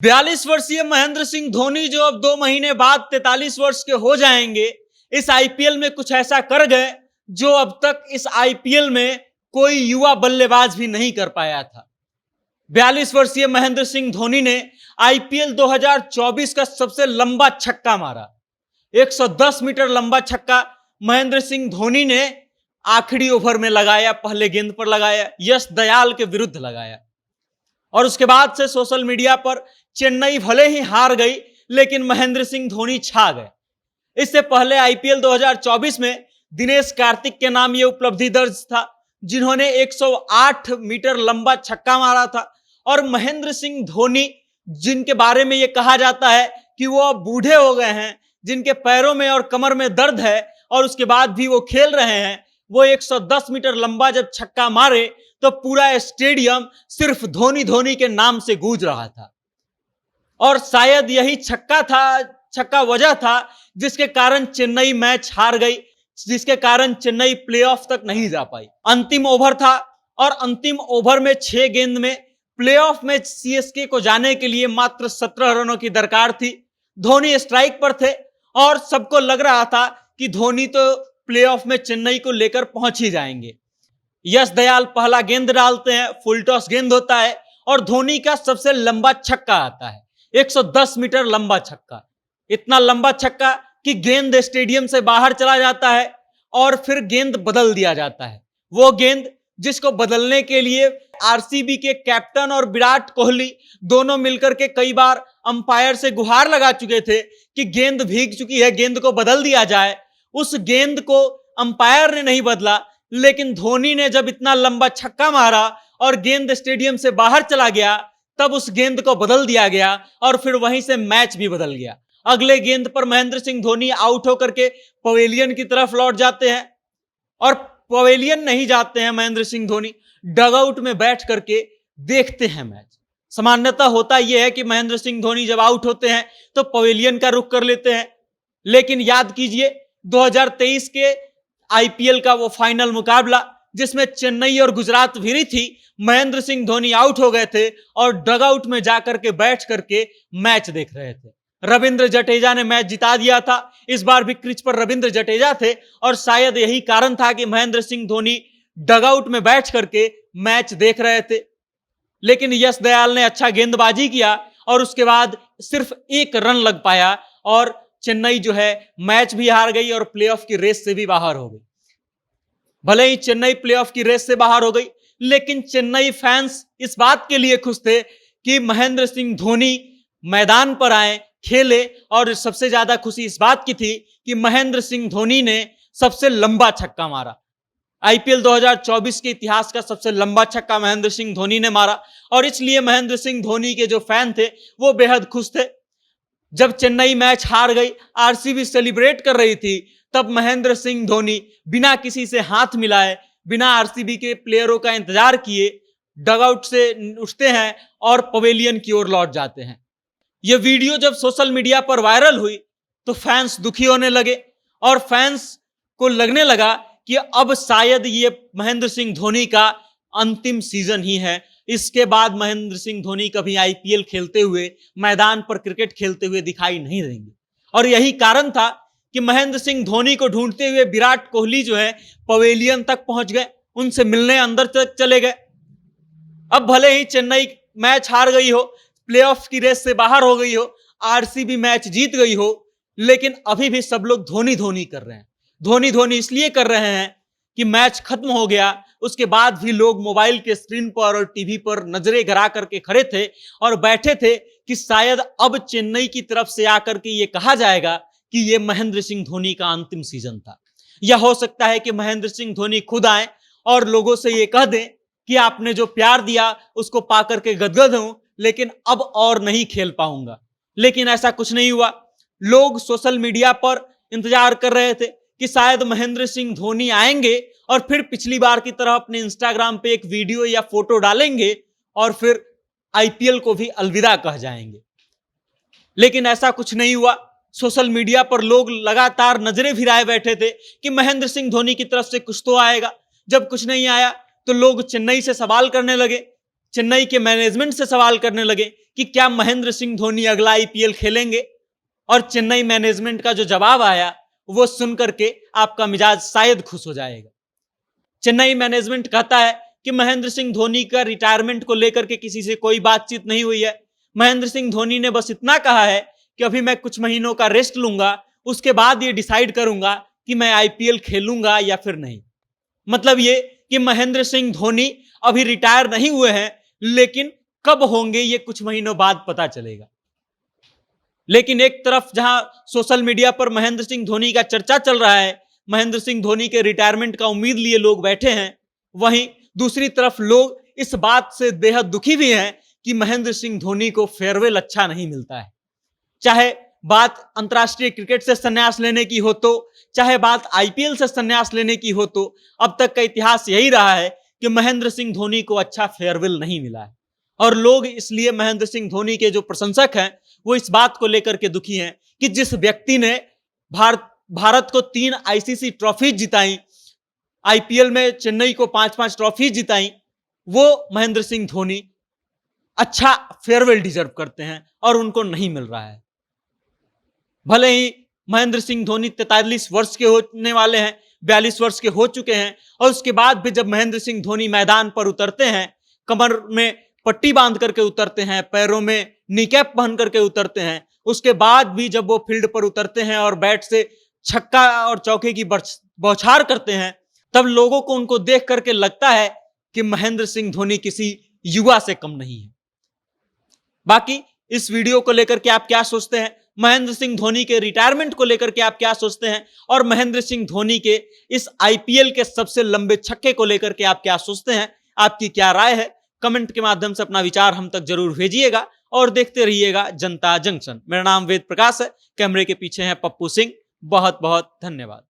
42 वर्षीय महेंद्र सिंह धोनी जो अब 2 महीने बाद 43 वर्ष के हो जाएंगे, इस आईपीएल में कुछ ऐसा कर गए जो अब तक इस आईपीएल में कोई युवा बल्लेबाज भी नहीं कर पाया था। 42 वर्षीय महेंद्र सिंह धोनी ने आईपीएल 2024 का सबसे लंबा छक्का मारा। 110 मीटर लंबा छक्का महेंद्र सिंह धोनी ने आखिरी ओवर में लगाया, पहले गेंद पर लगाया, यश दयाल के विरुद्ध लगाया। और उसके बाद से सोशल मीडिया पर चेन्नई भले ही हार गई, लेकिन महेंद्र सिंह धोनी छा गए। इससे पहले आईपीएल 2024 में दिनेश कार्तिक के नाम यह उपलब्धि दर्ज था, जिन्होंने 108 मीटर लंबा छक्का मारा था। और महेंद्र सिंह धोनी, जिनके बारे में यह कहा जाता है कि वो अब बूढ़े हो गए हैं, जिनके पैरों में और कमर में दर्द है और उसके बाद भी वो खेल रहे हैं, वो 110 मीटर लंबा जब छक्का मारे तो पूरा स्टेडियम सिर्फ धोनी धोनी के नाम से गूंज रहा था। और शायद यही छक्का वजह था जिसके कारण चेन्नई मैच हार गई, जिसके कारण चेन्नई प्लेऑफ तक नहीं जा पाई। अंतिम ओवर था और अंतिम ओवर में 6 गेंद में प्लेऑफ में सीएसके को जाने के लिए मात्र 17 रनों की दरकार थी। धोनी स्ट्राइक पर थे और सबको लग रहा था कि धोनी तो प्लेऑफ में चेन्नई को लेकर पहुंच ही जाएंगे। यश दयाल पहला गेंद डालते हैं, फुल टॉस गेंद होता है और धोनी का सबसे लंबा छक्का आता है, 110 मीटर लंबा छक्का। इतना लंबा छक्का कि गेंद स्टेडियम से बाहर चला जाता है और फिर गेंद बदल दिया जाता है। वो गेंद जिसको बदलने के लिए आरसीबी के कैप्टन और विराट कोहली दोनों मिलकर के कई बार अंपायर से गुहार लगा चुके थे कि गेंद भीग चुकी है, गेंद को बदल दिया जाए। उस गेंद को अंपायर ने नहीं बदला, लेकिन धोनी ने जब इतना लंबा छक्का मारा और गेंद स्टेडियम से बाहर चला गया, तब उस गेंद को बदल दिया गया और फिर वहीं से मैच भी बदल गया। अगले गेंद पर महेंद्र सिंह धोनी आउट होकर के पवेलियन की तरफ लौट जाते हैं और पवेलियन नहीं जाते हैं महेंद्र सिंह धोनी, डगआउट में बैठ करके देखते हैं मैच। सामान्यतः होता यह है कि महेंद्र सिंह धोनी जब आउट होते हैं तो पवेलियन का रुख कर लेते हैं, लेकिन याद कीजिए 2023 के आईपीएल का वो फाइनल मुकाबला जिसमें चेन्नई और गुजरात भिड़ी थी, महेंद्र सिंह धोनी आउट हो गए थे और डगआउट में जाकर के बैठ करके मैच देख रहे थे। रविंद्र जडेजा ने मैच जिता दिया था। इस बार भी क्रीज पर रविंद्र जडेजा थे और शायद यही कारण था कि महेंद्र सिंह धोनी डगआउट में बैठ करके मैच देख रहे थे। लेकिन यश दयाल ने अच्छा गेंदबाजी किया और उसके बाद सिर्फ 1 रन लग पाया और चेन्नई जो है मैच भी हार गई और प्लेऑफ की रेस से भी बाहर हो गई। भले ही चेन्नई प्लेऑफ की रेस से बाहर हो गई, लेकिन चेन्नई फैंस इस बात के लिए खुश थे कि महेंद्र सिंह धोनी मैदान पर आए, खेले। और सबसे ज्यादा खुशी इस बात की थी कि महेंद्र सिंह धोनी ने सबसे लंबा छक्का मारा। आईपीएल 2024 के इतिहास का सबसे लंबा छक्का महेंद्र सिंह धोनी ने मारा और इसलिए महेंद्र सिंह धोनी के जो फैन थे वो बेहद खुश थे। जब चेन्नई मैच हार गई, आरसीबी सेलिब्रेट कर रही थी, तब महेंद्र सिंह धोनी बिना किसी से हाथ मिलाए, बिना आरसीबी के प्लेयरों का इंतजार किए डगआउट से उठते हैं और पवेलियन की ओर लौट जाते हैं। यह वीडियो जब सोशल मीडिया पर वायरल हुई तो फैंस दुखी होने लगे और फैंस को लगने लगा कि अब शायद ये महेंद्र सिंह धोनी का अंतिम सीजन ही है। इसके बाद महेंद्र सिंह धोनी कभी आईपीएल खेलते हुए, मैदान पर क्रिकेट खेलते हुए दिखाई नहीं देंगे। और यही कारण था कि महेंद्र सिंह धोनी को ढूंढते हुए विराट कोहली जो है पवेलियन तक पहुंच गए, उनसे मिलने अंदर तक चले गए। अब भले ही चेन्नई मैच हार गई हो, प्लेऑफ की रेस से बाहर हो गई हो, आरसीबी मैच जीत गई हो, लेकिन अभी भी सब लोग धोनी धोनी कर रहे हैं। धोनी धोनी इसलिए कर रहे हैं कि मैच खत्म हो गया, उसके बाद भी लोग मोबाइल के स्क्रीन पर और टीवी पर नजरें गड़ा करके खड़े थे और बैठे थे कि शायद अब चेन्नई की तरफ से आकर के ये कहा जाएगा कि ये महेंद्र सिंह धोनी का अंतिम सीजन था। या हो सकता है कि महेंद्र सिंह धोनी खुद आए और लोगों से ये कह दें कि आपने जो प्यार दिया उसको पाकर के गदगद हूं, लेकिन अब और नहीं खेल पाऊंगा। लेकिन ऐसा कुछ नहीं हुआ। लोग सोशल मीडिया पर इंतजार कर रहे थे कि शायद महेंद्र सिंह धोनी आएंगे और फिर पिछली बार की तरह अपने इंस्टाग्राम पे एक वीडियो या फोटो डालेंगे और फिर आईपीएल को भी अलविदा कह जाएंगे। लेकिन ऐसा कुछ नहीं हुआ। सोशल मीडिया पर लोग लगातार नजरें फिराए बैठे थे कि महेंद्र सिंह धोनी की तरफ से कुछ तो आएगा। जब कुछ नहीं आया तो लोग चेन्नई से सवाल करने लगे चेन्नई के मैनेजमेंट से सवाल करने लगे कि क्या महेंद्र सिंह धोनी अगला आईपीएल खेलेंगे, और चेन्नई मैनेजमेंट का जो जवाब आया वो सुनकर के आपका मिजाज शायद खुश हो जाएगा। चेन्नई मैनेजमेंट कहता है कि महेंद्र सिंह धोनी का रिटायरमेंट को लेकर के किसी से कोई बातचीत नहीं हुई है। महेंद्र सिंह धोनी ने बस इतना कहा है कि अभी मैं कुछ महीनों का रेस्ट लूंगा, उसके बाद ये डिसाइड करूंगा कि मैं आईपीएल खेलूंगा या फिर नहीं। मतलब ये कि महेंद्र सिंह धोनी अभी रिटायर नहीं हुए हैं, लेकिन कब होंगे ये कुछ महीनों बाद पता चलेगा। लेकिन एक तरफ जहां सोशल मीडिया पर महेंद्र सिंह धोनी का चर्चा चल रहा है, महेंद्र सिंह धोनी के रिटायरमेंट का उम्मीद लिए लोग बैठे हैं, वहीं दूसरी तरफ लोग इस बात से बेहद दुखी भी हैं कि महेंद्र सिंह धोनी को फेयरवेल अच्छा नहीं मिलता है। चाहे बात अंतर्राष्ट्रीय क्रिकेट से संन्यास लेने की हो तो, चाहे बात आईपीएल से संन्यास लेने की हो तो, अब तक का इतिहास यही रहा है कि महेंद्र सिंह धोनी को अच्छा फेयरवेल नहीं मिला है। और लोग इसलिए महेंद्र सिंह धोनी के जो प्रशंसक हैं वो इस बात को लेकर के दुखी हैं कि जिस व्यक्ति ने भारत को 3 आईसीसी ट्रॉफी जिताई, आईपीएल में चेन्नई को 5-5 ट्रॉफी जिताई, वो महेंद्र सिंह धोनी अच्छा फेयरवेल डिजर्व करते हैं और उनको नहीं मिल रहा है। भले ही महेंद्र सिंह धोनी 43 वर्ष के होने वाले हैं, 42 वर्ष के हो चुके हैं, और उसके बाद भी जब महेंद्र सिंह धोनी मैदान पर उतरते हैं, कमर में पट्टी बांध करके उतरते हैं, पैरों में नीकैप पहन करके उतरते हैं, उसके बाद भी जब वो फील्ड पर उतरते हैं और बैट से छक्का और चौके की बौछार करते हैं, तब लोगों को उनको देख करके लगता है कि महेंद्र सिंह धोनी किसी युवा से कम नहीं है। बाकी इस वीडियो को लेकर के आप क्या सोचते हैं, महेंद्र सिंह धोनी के रिटायरमेंट को लेकर के आप क्या सोचते हैं, और महेंद्र सिंह धोनी के इस आईपीएल के सबसे लंबे छक्के को लेकर के आप क्या सोचते हैं, आपकी क्या राय है? कमेंट के माध्यम से अपना विचार हम तक जरूर भेजिएगा और देखते रहिएगा जनता जंक्शन। मेरा नाम वेद प्रकाश है, कैमरे के पीछे है पप्पू सिंह। बहुत बहुत धन्यवाद।